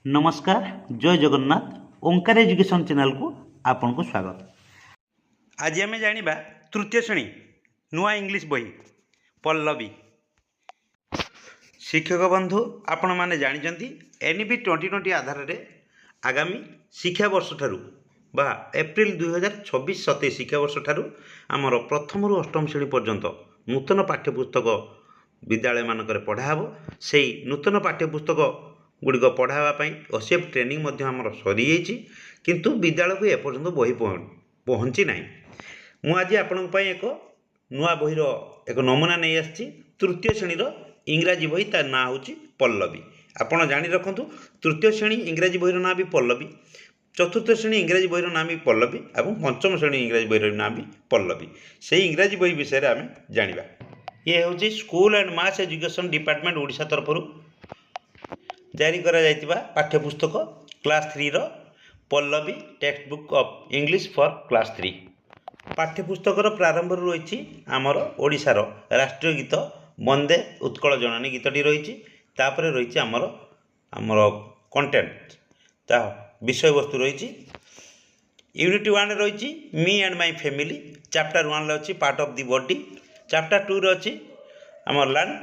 नमस्कार जय जगन्नाथ ओंकार education channel को आपन को स्वागत। आज आम जाना तृतीय श्रेणी नुआ इंग्लिश बही पल्लवी। शिक्षक बंधु आपण मैंने जानते एनईपी 2020 आधार रे आगामी शिक्षा वर्ष ठारू बा एप्रिल 2026-27 शिक्षा वर्ष ठारू आमर प्रथम रु अष्टम श्रेणी पर्यंत नूतन पाठ्यपुस्तक विद्यालय मानक पढ़ाब। से नूतन पाठ्यपुस्तक गुड़िक पढ़ावाई ओसेफ ट्रेनिंग आमर सरी किंतु विद्यालय को एपर्यंत बही पहुँची ना। मुझे आपण एक नुआ बहीर एक नमूना नहीं आसी तृतीय श्रेणी इंग्राजी बही तार ना हूँ पल्लवी। आपड़ जाणी रखु तृतीय श्रेणी इंग्राजी बहीर ना भी पल्लवी, चतुर्थ श्रेणी इंग्राजी बहीर ना भी पल्लवी और पंचम श्रेणी इंग्राजी बहीर ना भी पल्लवी। से इंग्राजी बही विषय आम जाना। ये हूँ school and mass education department Odisha तरफ जारी करा जाइतिबा पाठ्यपुस्तक क्लास 3 रो Pallavi textbook of English for class 3। पाठ्यपुस्तकर प्रारंभ रही आमर ओडिशार राष्ट्रीय गीत वंदे उत्कल जननी गीतटी रही। तापर रही आमर आमर कंटेंट ता विषय वस्तु रही। यूनिट 1 रही me and my family. Chapter 1 अच्छी part of the body. Chapter 2 अच्छी आमर लर्न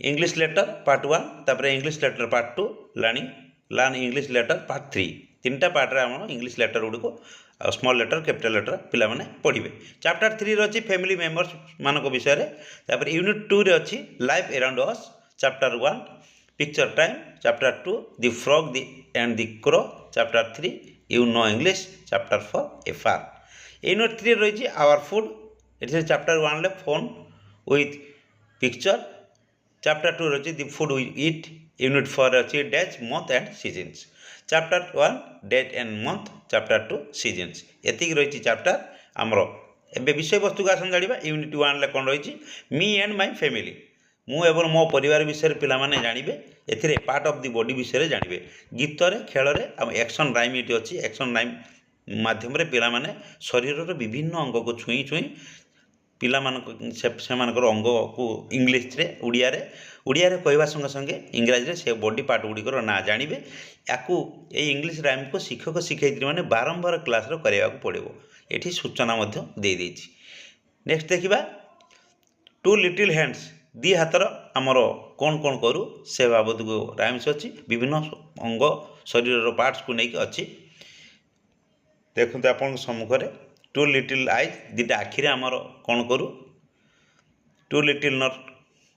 इंग्लिश लेटर पार्ट 1, तापर English letter part 2, learn English letter part 3। तीनटा पार्ट आम इंग्लिश लेटर गुड़िक स्मॉल लेटर कैपिटल लेटर पिला माने पढ़िबे। चैप्टर 3 रे अछि फैमिली मेंबर्स मानक विषय रे। तापर यूनिट 2 रे अछि life around us. Chapter 1 picture time. Chapter 2 the frog and the crow. Chapter 3 you know English. Chapter 4 FR. Unit 3 रही आवर फूड। इट चैप्टर 1 ले फोन विथ पिक्चर। चैप्टर 2 रही the food we eat. Unit 4 अच्छी days month and seasons. Chapter 1 date and month. Chapter 2 seasons. एतिक रही chapter आमर एबे विषय वस्तु का आसन जानिबा। यूनिट 1 ले कोन रही मी एंड माय फैमिली। मु एवं मो परिवार विषय पिला माने जानिबे। एथिरे पार्ट ऑफ द बॉडी विषय जानिबे। गीत रे खेल रे एक्शन राइम इट अछि। एक्शन राइम माध्यम रे पिला माने शरीर रो विभिन्न अंग को छुई छुई पिला से अंग को इंग्लिश रे उड़िया रे कहवा संगे संगे इंग्राजी रे से बॉडी पार्ट गुड़िकर ना जानिबे। याकू ए इंग्लिश राइम को शिक्षक शिक्षयित्री मैंने बारंबार क्लास करने पड़ो। ये सूचना दे देछि। नेक्स्ट देखिबा टू लिटिल हैंड्स। दी हाथर आमर कौन कौन करूँ से बाबद को राइम्स अच्छी। विभिन्न अंग शरीर पार्ट्स को लेकिन अच्छी। देखते आप सम्मुखें टू लिटिल आईज। दुटा आखिरे आमर कौन करूँ। टू लिटिल नट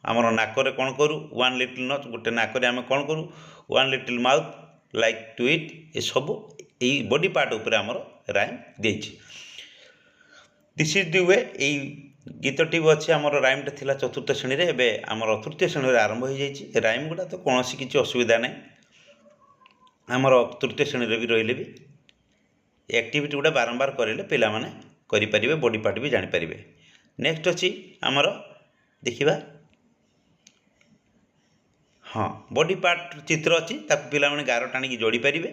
आमर नाकरे कौन करूँ। वन लिटिल नट गोटे नाकरे आम कौन करूँ। One little mouth like to eat. ये सब यही बॉडी पार्ट उपर आमर राइम देछि। This is the way. यही गीतटी अच्छी आमर राइमटा थिला चतुर्थ श्रेणी रे। एबे आमर तृतीय श्रेणी रे आरंभ हो जाइछि। राइम गुड़ा तो कौन सी किसी असुविधा नहीं। आमर तृतीय श्रेणी रे भी रहिले भी एक्टिविटी गुड़ा बारंबार करेले पिला माने करि परिबे। बॉडी पार्ट भी जानि परिबे। नेक्स्ट अछि आमर देखिबा। हाँ बॉडी पार्ट चित्र अच्छी ताकू पिला माने गार टाणी जोड़ी पारिबे।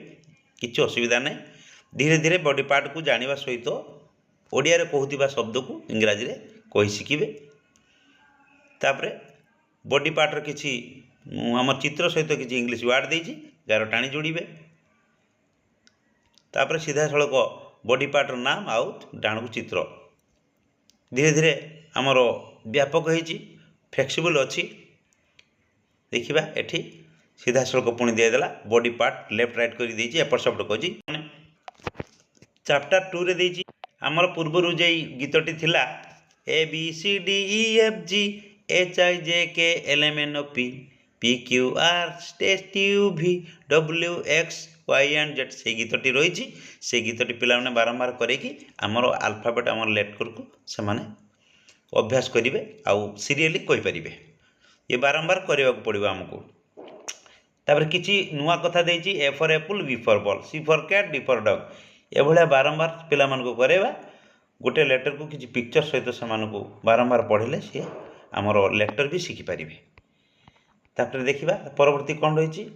किछि असुविधा नहीं। धीरे धीरे बॉडी पार्ट को जानिबा सहित ओडिया रे कहूतिबा शब्द को इंग्राजी रे कहि शिखिबे। तापरे बॉडी पार्ट रे किछि आमर चित्र सहित किछि इंग्लिश वर्ड देछि गार टाणी जोड़िबे। तापर सीधा सड़क बॉडी पार्ट नाम आउ डाण को चित्र धीरे धीरे आमर व्यापक होइछि फ्लेक्सिबल अच्छी। देखिबा एठी सीधा सड़क पुणी देदेला बॉडी पार्ट लेफ्ट राइट कर देछि। एपट सेपट कछि। चैप्टर 2 रे देछि आमर पूर्व जे गीतटी थिला A B C D E F G H I J K L M N O P P Q R S T U V W X Y and Z. से गीतटी रही। से गीतटी पिला माने बारंबार करेकि आमर अल्फाबेट आमर लेटर को से माने अभ्यास करेंगे आउ सीरियली कहींपर। ये बारंबार करने को पड़ो आमको। तापर किसी नुआ कथा देछि A for apple B for ball C for cat D for dog. ये भाया बारंबार पिला मानको करेवा। गोटे लेटर को किसी पिक्चर सहित से बारंबार पढ़ले सी आमर लेटर भी शिखिपारे। तापर देखिबा परवर्ती कौन रही।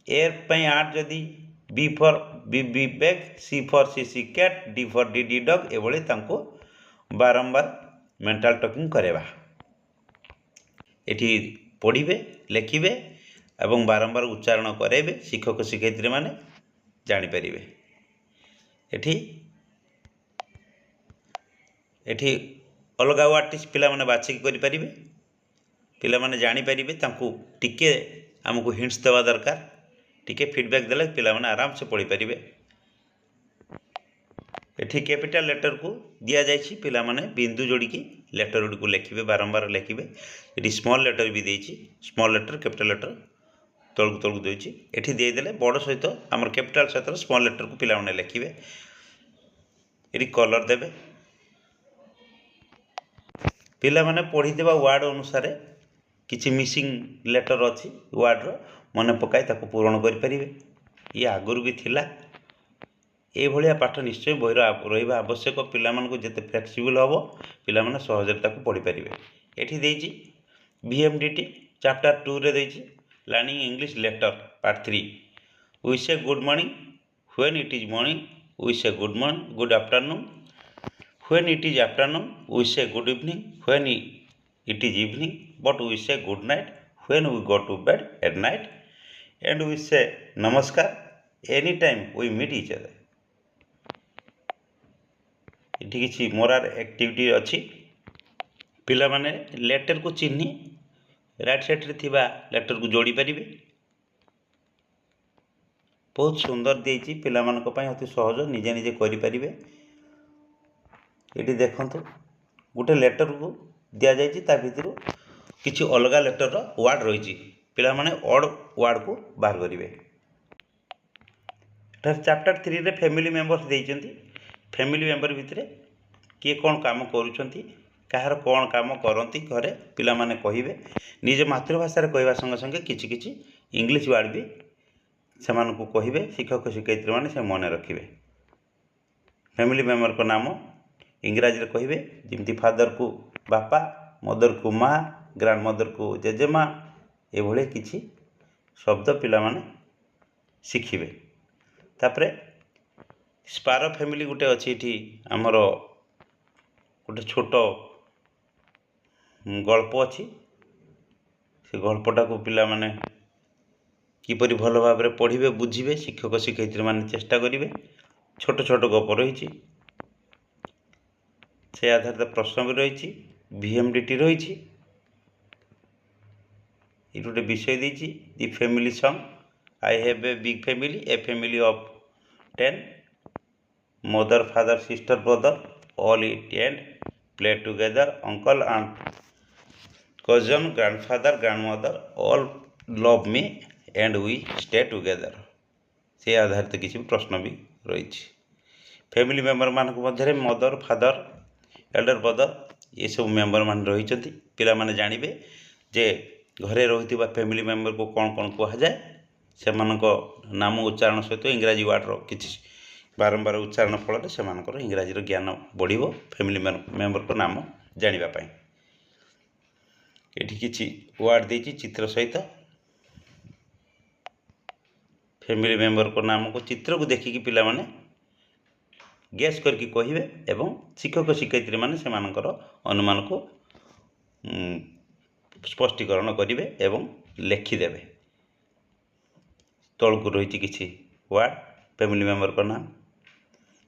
एयर पई आठ जदि B for B bag C for C cat D for D dog. एभली तांको बारंबार मेंटल टॉकिंग करेवा। एठी पढ़िबे लिखिबे एवं बारंबार उच्चारण कराइबे शिक्षक शिक्षयित्री माने जानिपारे। एठी एठी अलग वार्ड पिला माने बाछिक करि परिबे, पिला माने जानि परिबे। तांकु टिके हमकु हिंट्स देवा दरकार, टिके फीडबैक देले पिला माने आराम से पढ़ी परिबे। एठी कैपिटल लेटर को दिया जाइछि, पिला माने बिंदु जोड़िकी लेटर गुडी को लिखिबे, बारंबार लिखिबे। एठी स्मॉल लेटर भी देइछि, स्मॉल लेटर कैपिटल लेटर तळकु तळकु देइछि। एठी देइ देले बड़ सहित हमर कैपिटल सहित स्मॉल लेटर को पिला माने लिखिबे। एठी कलर देबे, पिला माने पढ़ी देबा वर्ड अनुसार किछि मिसिंग लेटर अछि वर्ड रो मने पकाई ताको पूरण करि परिबे। ये आगुरु भी थिला। ए भलिया पाठ निश्चय बहिर रहिबा आवश्यक। पिला मानको जेते फ्लेक्सिबल हबो पिला माने सहजरे ताको पढ़ी परिबे। एठी देइछि VMDT चैप्टर 2 रे देइछि learning English letter part 3। We say good morning when it is morning, we say good morning good afternoon, when it is afternoon we say good evening, when it is evening, but we say good night when we go to bed at night, and we say namaskar any time we meet each other. एठी किछि morale activity अछि। पिला माने letter को चिन्ही right side रे थिबा letter को जोड़ी परिबे। बहुत सुंदर देइछि, पिला मानक पय अति सहज, निजे निजे करि परिबे। एठी देखंतु गुटे लेटर को दिया जाइछि, ता भितरु किछि अलगा लेटर रो वर्ड रहिछि, पिला माने ऑड वर्ड को बाहर करिवे। चैप्टर 3 रे फैमिली मेंबर्स देइछन्ति। फैमिली मेंबर भितरे किए कौन काम करूछन्ति, काहार कौन काम करती घरे पिला माने कहिबे। निज मातृभाषा रे कहवा संगे संगे किछि किछि इंग्लिश वर्ड भी सेमानकु कहिबे। शिक्षक शिक्षयित्री माने से मने रखिबे। फैमिली मेंबर को नाम इंग्राजी रे कहिबे, जेमति फादर को बापा, मदर को माँ, ग्रैंड मदर को जेजेमा, ए भले किछि शब्द पिला माने शिखिबे। तापरे स्पारो फैमिली गुटे अछि, एठी हमर गोटे छोट गल्प अच्छी। से गल्पटा को पिला माने किपरि भल भाव में पढ़िबे बुझिबे शिक्षक शिक्षयित्री माने चेष्टा करिवे। छोट छोट गप रही से आधारित प्रश्न भी रही, VMDT रही। ये गोटे विषय देछि the family song. I have a big family, a family of 10, mother father sister brother all eat and play together, uncle aunt cousin grandfather grandmother all love me and we stay together। से आधारित किसी प्रश्न भी रही। Family member मानक मध्य mother father Elder brother ये सब member मान रही। पिला माने जानिबे जे घरे रही फैमिली मेंबर को कौन कौन कह जाए, से नाम उच्चारण सहित इंग्राजी वर्ड रो किछि बारंबार उच्चारण फल से इंग्राजी ज्ञान बढ़िबो फैमिली मेंबर को नाम जानिबा पई। एठी किछि वर्ड देछि चित्र सहित। फैमिली मेंबर को नाम को चित्र को देखिकी पिला माने गैस करके कहिबे एवं शिक्षक शिक्षयित्री माने सेमानकर अनुमान को स्पष्टीकरण करिवे एवं लिखिदेवे। तळकु रहिछि किछि वर्ड फैमिली मेंबर को नाम,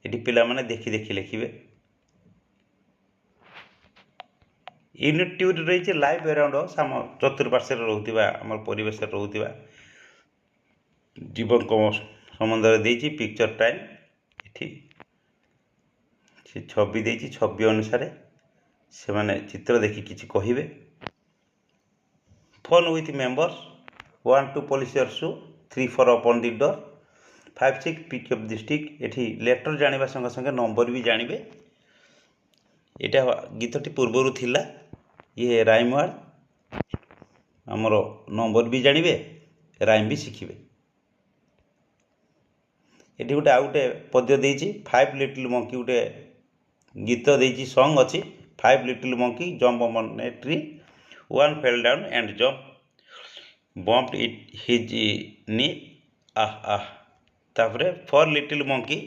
एटी पिला माने देखि देखि लिखिबे। यूनिट 2 रही लाइफ अराउंड अस, आम चतुर्पार्श्व रोकथिबा आम परिवेश रोकथिबा जीवन को संबंध देछि पिक्चर टाइम। एठी से छवि देछि, छवि अनुसार से माने चित्र देखि किछि कहिबे। Fun with members 1 2 polish your shoe, 3 4 open the door, 5 6 pick up the stick। एठी लेटर जानिबा संगे संगे नंबर भी जानिबे। एटा गीतटी पूर्वरु थिला, ये राइम वर्ड हमरो नंबर भी जानिबे राइम भी शिखिबे। एठी गोटे आउटे पद्य देछि 5 लिटिल मंकी, गोटे गीत देछि सॉन्ग अछि 5 little monkey jump on a tree, 1 fell down and jump bumped it his knee, आह आह। तापरे 4 little monkey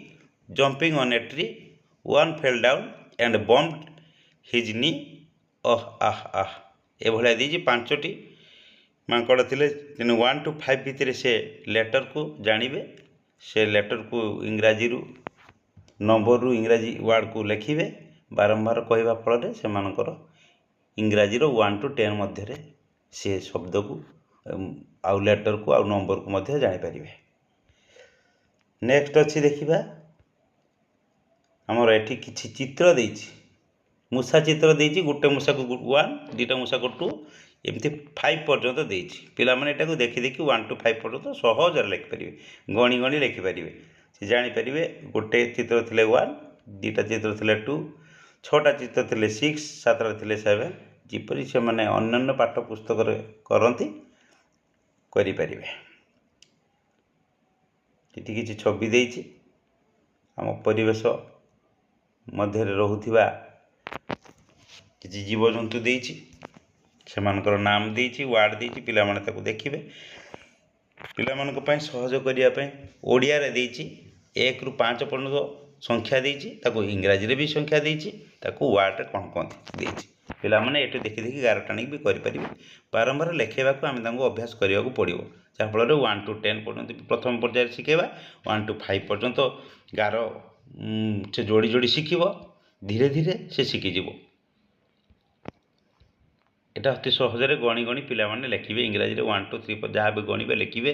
jumping on a tree, 1 fell down and bumped his knee, आह आह आह। ए भलिया देछि 5टी ମାଙ୍କଡ଼ ଥିଲେ ତେଣୁ 1 to 5 ଭିତରେ ସେ ଲେଟର୍କୁ ଜାଣିବେ। ସେ ଲେଟର୍କୁ ଇଂରାଜୀରୁ ନମ୍ବରରୁ ଇଂରାଜୀ ୱାର୍ଡ଼କୁ ଲେଖିବେ। ବାରମ୍ବାର କହିବା ଫଳରେ ସେମାନଙ୍କର ଇଂରାଜୀର 1 to 10 ମଧ୍ୟରେ ସେ ଶବ୍ଦକୁ ଆଉ ଲେଟର୍କୁ ଆଉ ନମ୍ବରକୁ ମଧ୍ୟ ଜାଣିପାରିବେ। ନେକ୍ସଟ ଅଛି ଦେଖିବା, ଆମର ଏଠି କିଛି ଚିତ୍ର ଦେଇଛି। ମୂଷା ଚିତ୍ର ଦେଇଛି, ଗୋଟେ ମୂଷାକୁ 1, ଦୁଇଟା ମୂଷାକୁ 2, ଏମିତି 5 ପର୍ଯ୍ୟନ୍ତ ଦେଇଛି। ପିଲାମାନେ ଏଟାକୁ ଦେଖି 1 to 5 ପର୍ଯ୍ୟନ୍ତ ସହଜରେ ଲେଖିପାରିବେ, ଗଣି ଗଣି ଲେଖିପାରିବେ। ସେ ଜାଣିପାରିବେ ଗୋଟେ ଚିତ୍ର ଥିଲେ 1, ଦୁଇଟା ଚିତ୍ର ଥିଲେ 2, 6ଟା ଚିତ୍ର ଥିଲେ 6, 7ଟା ଥିଲେ 7, ଯେପରି ସେମାନେ ଅନ୍ୟାନ୍ୟ ପାଠ ପୁସ୍ତକରେ କରନ୍ତି କରିପାରିବେ। ଏଠି କିଛି ଛବି ଦେଇଛି, ଆମ ପରିବେଶ ମଧ୍ୟରେ ରହୁଥିବା କିଛି ଜୀବଜନ୍ତୁ ଦେଇଛି, ସେମାନଙ୍କର ନାମ ଦେଇଛି, ୱାର୍ଡ଼ ଦେଇଛି। ପିଲାମାନେ ତାକୁ ଦେଖିବେ। ପିଲାମାନଙ୍କ ପାଇଁ ସହଜ କରିବା ପାଇଁ ଓଡ଼ିଆରେ ଦେଇଛି 1 ରୁ 5 ପର୍ଯ୍ୟନ୍ତ ସଂଖ୍ୟା ଦେଇଛି, ତାକୁ ଇଂରାଜୀରେ ବି ସଂଖ୍ୟା ଦେଇଛି, ତାକୁ ୱାର୍ଡ଼ରେ କ'ଣ କହନ୍ତି ଦେଇଛି। ପିଲାମାନେ ଏଠୁ ଦେଖି ଗାର ଟାଣିକି ବି କରିପାରିବେ। ବାରମ୍ବାର ଲେଖାଇବାକୁ ଆମେ ତାଙ୍କୁ ଅଭ୍ୟାସ କରିବାକୁ ପଡ଼ିବ, ଯାହାଫଳରେ 1 to 10 ପର୍ଯ୍ୟନ୍ତ ପ୍ରଥମ ପର୍ଯ୍ୟାୟରେ ଶିଖାଇବା। 1 to 5 ପର୍ଯ୍ୟନ୍ତ ଗାର ସେ ଯୋଡ଼ି ଯୋଡ଼ି ଶିଖିବ, ଧୀରେ ଧୀରେ ସେ ଶିଖିଯିବ। এটা ଅତି ସହଜରେ ଗଣି ଗଣି ପିଲାମାନେ ଲେଖିବେ। ଇଂରାଜୀରେ 1 to 3 ଯାହା ବି ଗଣିବେ ଲେଖିବେ,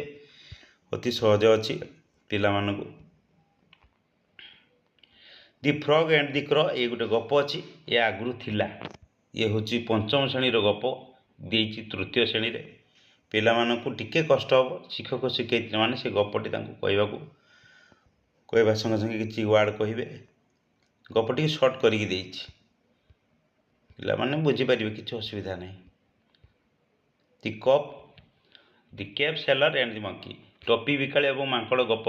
ଅତି ସହଜ ଅଛି ପିଲାମାନଙ୍କୁ। ଦି ଫ୍ରଗ୍ ଆଣ୍ଡ ଦି କ୍ର, ଏ ଗୋଟେ ଗପ ଅଛି। ଏ ଆଗରୁ ଥିଲା, ଇଏ ହେଉଛି 5ମ ଶ୍ରେଣୀର ଗପ, ଦେଇଛି 3ୟ ଶ୍ରେଣୀରେ। ପିଲାମାନଙ୍କୁ ଟିକେ କଷ୍ଟ ହେବ, ଶିକ୍ଷକ ଶିକ୍ଷୟିତ୍ରୀମାନେ ସେ ଗପଟି ତାଙ୍କୁ କହିବା ସଙ୍ଗେ ସଙ୍ଗେ କିଛି ୱାର୍ଡ଼ କହିବେ। ଗପଟିକି ସର୍ଟ କରିକି ଦେଇଛି, ପିଲାମାନେ ବୁଝିପାରିବେ, କିଛି ଅସୁବିଧା ନାହିଁ। The cup, the cap seller and the monkey, ଟୋପି ବିକାଳି ଏବଂ ମାଙ୍କଡ଼ ଗପ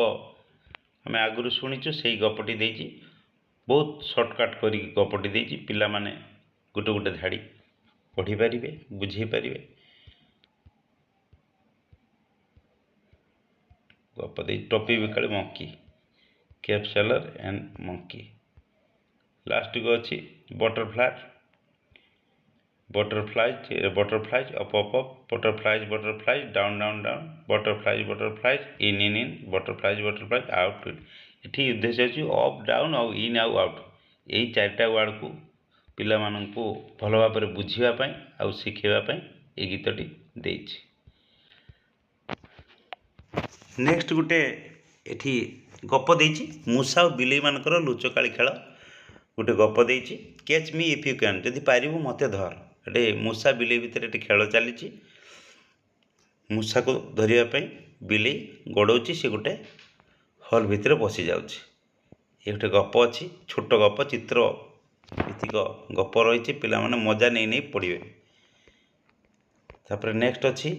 ଆମେ ଆଗରୁ ଶୁଣିଛୁ। ସେଇ ଗପଟି ଦେଇଛି, ବହୁତ ସର୍ଟକଟ୍ କରିକି ଗପଟି ଦେଇଛି। ପିଲାମାନେ ଗୋଟେ ଗୋଟେ ଧାଡ଼ି ପଢ଼ିପାରିବେ, ବୁଝେଇ ପାରିବେ। ଗପ ଦେଇଛି ଟୋପି ବିକାଳି, monkey, cap seller and monkey. ଲାଷ୍ଟକୁ ଅଛି butterfly, butterflies up up up, butterflies down down down, butterflies in butterflies out in। ଏଠି ଉଦ୍ଦେଶ୍ୟ ଅଛି ଅପ୍ ଡାଉନ୍ ଆଉ ଇନ୍ ଆଉ ଆଉଟ୍, ଏଇ 4ଟା ୱାର୍ଡ଼କୁ ପିଲାମାନଙ୍କୁ ଭଲ ଭାବରେ ବୁଝିବା ପାଇଁ ଆଉ ଶିଖାଇବା ପାଇଁ এই ଗୀତଟି ଦେଇଛି। ନେକ୍ସଟ ଗୋଟେ ଏଠି ଗପ ଦେଇଛି, ମୂଷା ଆଉ ବିଲେଇମାନଙ୍କର ଲୁଚକାଳି ଖେଳ। ଗୋଟେ ଗପ ଦେଇଛି, କ୍ୟାଚ୍ ମି ଇଫ୍ ୟୁ କ୍ୟାନ୍, ଯଦି ପାରିବୁ ମୋତେ ଧର। ଏଠି ମୂଷା ବିଲେଇ ଭିତରେ ଏଠି ଖେଳ ଚାଲିଛି। ମୂଷାକୁ ଧରିବା ପାଇଁ ବିଲେଇ ଗୋଡ଼ଉଛି, ସେ ଗୋଟେ ହଲ୍ ଭିତରେ ପଶି ଯାଉଛି। ଏ ଗୋଟେ ଗପ ଅଛି, ଛୋଟ ଗପ, ଚିତ୍ର ଭିତ୍ତିକ ଗପ ରହିଛି। ପିଲାମାନେ ମଜା ନେଇ ନେଇ ପଢ଼ିବେ। ତାପରେ ନେକ୍ସଟ ଅଛି,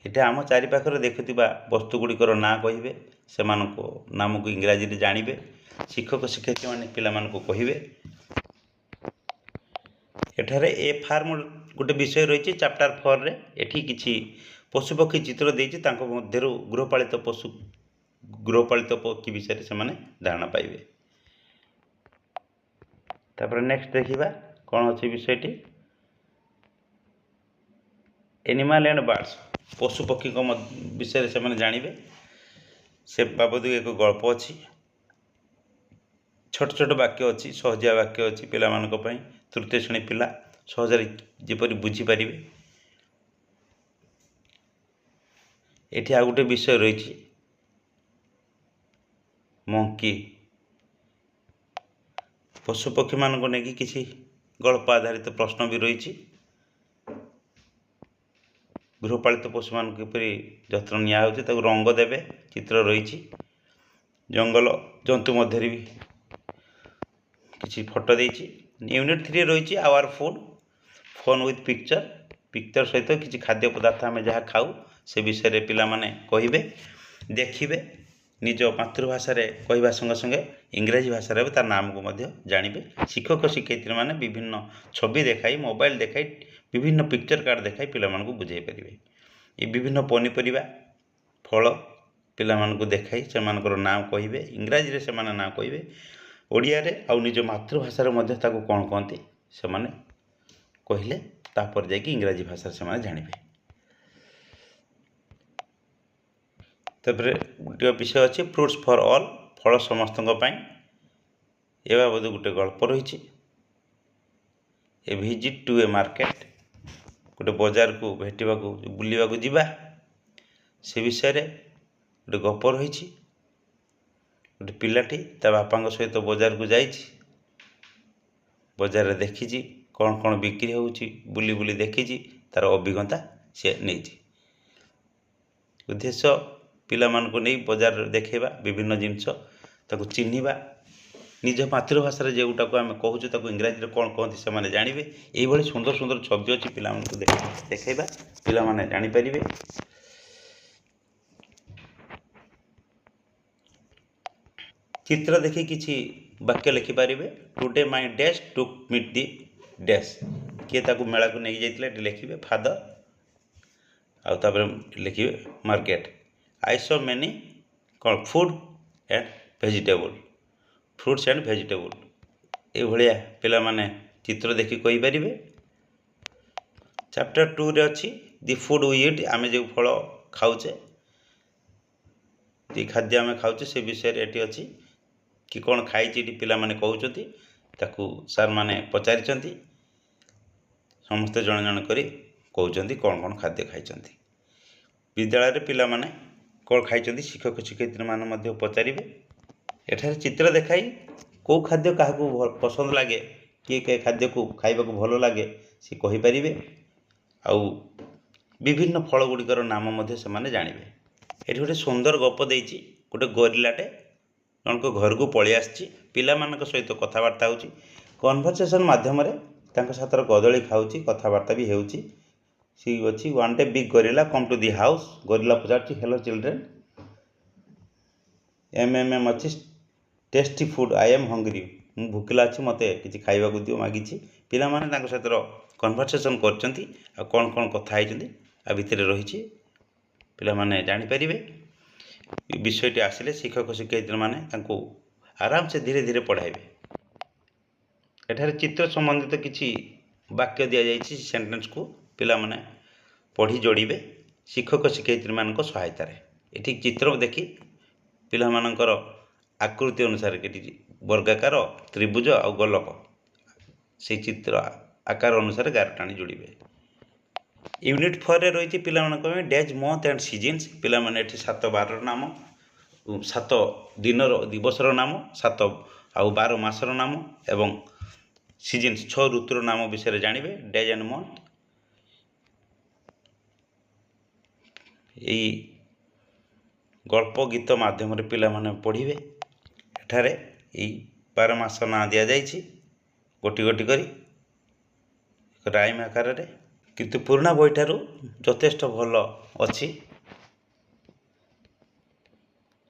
ଏଇଟା ଆମ ଚାରିପାଖରେ ଦେଖୁଥିବା ବସ୍ତୁଗୁଡ଼ିକର ନାଁ କହିବେ, ସେମାନଙ୍କ ନାମକୁ ଇଂରାଜୀରେ ଜାଣିବେ। ଶିକ୍ଷକ ଶିକ୍ଷୟିତ୍ରୀମାନେ ପିଲାମାନଙ୍କୁ କହିବେ। ଏଠାରେ ଏ ଫାର୍ମ ଗୋଟେ ବିଷୟ ରହିଛି ଚାପ୍ଟର 4ରେ। ଏଠି କିଛି ପଶୁପକ୍ଷୀ ଚିତ୍ର ଦେଇଛି, ତାଙ୍କ ମଧ୍ୟରୁ ଗୃହପାଳିତ ପକ୍ଷୀ ବିଷୟରେ ସେମାନେ ଧାରଣା ପାଇବେ। ତାପରେ ନେକ୍ସଟ ଦେଖିବା କ'ଣ ଅଛି ବିଷୟଟି, ଏନିମାଲ୍ ଆଣ୍ଡ ବାର୍ଡ଼ସ୍, ପଶୁପକ୍ଷୀଙ୍କ ବିଷୟରେ ସେମାନେ ଜାଣିବେ। ସେ ବାବଦକୁ ଏକ ଗଳ୍ପ ଅଛି, ଛୋଟ ଛୋଟ ବାକ୍ୟ ଅଛି, ସହଜିଆ ବାକ୍ୟ ଅଛି ପିଲାମାନଙ୍କ ପାଇଁ। 3ୟ ଶ୍ରେଣୀ ପିଲା ସହଜରେ ଯେପରି ବୁଝିପାରିବେ। ଏଠି ଆଉ ଗୋଟେ ବିଷୟ ରହିଛି ମଙ୍କି, ପଶୁପକ୍ଷୀମାନଙ୍କୁ ନେଇକି କିଛି ଗଳ୍ପ ଆଧାରିତ ପ୍ରଶ୍ନ ବି ରହିଛି। ଗୃହପାଳିତ ପଶୁମାନଙ୍କୁ କିପରି ଯତ୍ନ ନିଆହେଉଛି, ତାକୁ ରଙ୍ଗ ଦେବେ, ଚିତ୍ର ରହିଛି। ଜଙ୍ଗଲ ଜନ୍ତୁ ମଧ୍ୟରେ ବି କିଛି ଫଟୋ ଦେଇଛି। ୟୁନିଟ୍ 3 ରହିଛି ଆୱାର ଫୋନ୍ ୱିଥ୍ ପିକ୍ଚର ସହିତ କିଛି ଖାଦ୍ୟ ପଦାର୍ଥ ଆମେ ଯାହା ଖାଉ ସେ ବିଷୟରେ ପିଲାମାନେ କହିବେ, ଦେଖିବେ। ନିଜ ମାତୃଭାଷାରେ କହିବା ସଙ୍ଗେ ସଙ୍ଗେ ଇଂରାଜୀ ଭାଷାରେ ବି ତା ନାମକୁ ମଧ୍ୟ ଜାଣିବେ। ଶିକ୍ଷକ ଶିକ୍ଷୟିତ୍ରୀମାନେ ବିଭିନ୍ନ ଛବି ଦେଖାଇ, ମୋବାଇଲ ଦେଖାଇ, ବିଭିନ୍ନ ପିକ୍ଚର କାର୍ଡ଼ ଦେଖାଇ ପିଲାମାନଙ୍କୁ ବୁଝାଇ ପାରିବେ। ଏ ବିଭିନ୍ନ ପନିପରିବା, ଫଳ ପିଲାମାନଙ୍କୁ ଦେଖାଇ ସେମାନଙ୍କର ନାଁ କହିବେ। ଇଂରାଜୀରେ ସେମାନେ ନାଁ କହିବେ, ଓଡ଼ିଆରେ ଆଉ ନିଜ ମାତୃଭାଷାରେ ମଧ୍ୟ ତାକୁ କ'ଣ କହନ୍ତି ସେମାନେ କହିଲେ तापर जाकि इंग्राजी भाषा से जानिबे। तापर गोटे विषय अच्छे फ्रुट्स फॉर ऑल, फल समस्त ए बाबद गोटे गल्प रही। ए विजिट टू ए मार्केट, गोटे बाजार को भेटा बुलवा जावा से विषय गोटे गप रही। गोटे पिलाटी ता बापा सहित बाजार को जाइए, बाजार देखी कौन कौन बिक्री होची बुली बुली देखी तार अभिज्ञता सी नहीं। उद्देश्य पिला मानक नहीं बाजार देखा विभिन्न जिनस ताको चिन्हवा, निज मातृभाषा जोटा को आम कहूँ इंग्राजी कौन कहते से जानवे। ये सुंदर सुंदर छवि अच्छी पिला देखा पिला माने जानीपारे। चित्र देखी किसी वाक्य लिखिपारे। Today my dash took meet the dash, किए ताकू मेला को नहीं जाइए लिखे फादर आउे लिखे मार्केट। आई सॉ मेनी कौन food and vegetable, fruits and vegetable. ये भाया पिला माने चित्र देखी कहींपारे। चैप्टर 2 रे अच्छी दि फूड वी ईट, आम जो फल खाऊे जी खाद्य आम खाऊे से विषय ये अच्छी कि कौन खाई पिला माने कहते ताकू सार माने पचारि समस्ते जन जन करी कहते कौन कौन खाद्य खाई। विद्यालय पिला माने कौन खाई शिक्षक शिक्षयित्री माने पचारे। एठार चित्र देखाई कौ खाद्य क्या पसंद लगे, किए के खाद्य को खाइबा को भल लगे सी कहींपारे। आउ विभिन्न फल गुड़िकर नाम से जानवे। ये गोटे सुंदर गप देती, गोटे गोरिलाटे जन घर को पलि आसी पिला मानक सहित कथबार्ता हो कन्भरसेसन माध्यम साथ कदली खाऊँ कथबार्ता भी हो सी अच्छी। One day big gorilla come to the house, gorilla पचार हेलो चिल्ड्रेन एम अच्छी tasty food I am hungry, मु भूखला अच्छी मत कि खाइबा दियो मागी। पिला माने सहित कन्भरसेसन कर कौन कौन कथा आ भितर रही पिला माने जानीपारे। विषयटी आसिले शिक्षक शिक्षयित्री माने आराम से धीरे धीरे पढ़ाइबे। एठार चित्र संबंधित किसी वाक्य दि जाइए, सेंटेंस को पिला माने पढ़ी जोड़े शिक्षक शिक्षयित्री मान सहायतार। ये चित्र देखी पिला मानकर आकृति अनुसार कि वर्गाकार त्रिभुज आ गोलक से चित्र आकार अनुसार गार टाणी जोड़े। यूनिट 4 रे रही पिला मानक डेज मंथ एंड सीजन्स, पिला माने एठी 7 बार नाम, 7 दिन दिवसर नाम, 7 आउ 12 मासर नाम एवं सीजन्स 6 ऋतुर नाम विषय जानवे। डेज एंड मंथ यही गल्प गीत माध्यम पिला माने पढ़िबे। एठारे यही 12 मास ना दि जाइए गोटी गोटी करी राइम आकार रे, किंतु पुराना बही ठारू यथेष्ट भल अच्छी।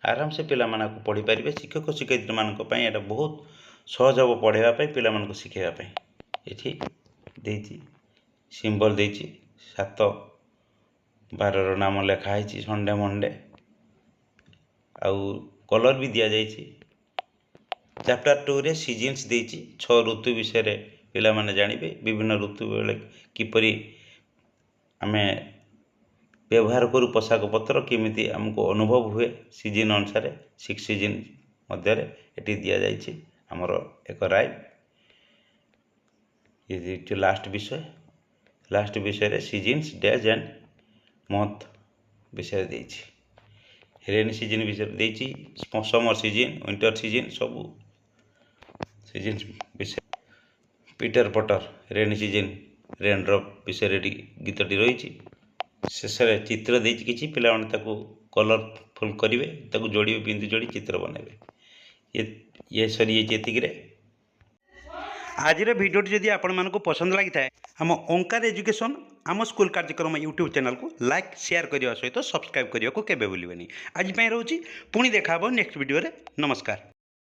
आराम से पिला मानक पढ़ी पारे। शिक्षक शिक्षयित्री मानक पई एटा बहुत सहज हम पढ़ाइबा पिला मानक शिखाइबा। ये देती सिंबल देती 7 बार नाम लिखाई संडे मंडे आउ कलर भी दि जाइए। चैप्टर 2 रे सीजन्स देती 6 ऋतु विषय पिला माने जानवे। विभिन्न ऋतु बेले किपरि आमे व्यवहार करूँ पोशाक पत्र केमिति आमको अनुभव हुए सीजन अनुसार 6 सीजन मध्य ये दि जाइए आमर एक राय। ये लास्ट विषय सीजन्स डेज एंड मंथ विषय देती। रेनी सीजन विषय देती, समर सीजन विंटर सीजन सबू सीजन विषय। पीटर पटर रेनी सीजन रेनड्रप विषय गीतटी रही। शेष चित्र देती किसी पिला माने ताकू कलरफुल करेंगे, ताकू जोड़े बिंदु जोड़ी चित्र बनइबे। ये सरी ये आज भिडियोटी जदि आपण मानक पसंद लगी था आम ओंकार एजुकेशन आम स्कूल कार्यक्रम यूट्यूब चैनल को लाइक शेयर करने सहित सब्सक्राइब करने को केबे भूलिबेनी। आज रोची पुणी देखा नेक्स्ट वीडियो रे। नमस्कार।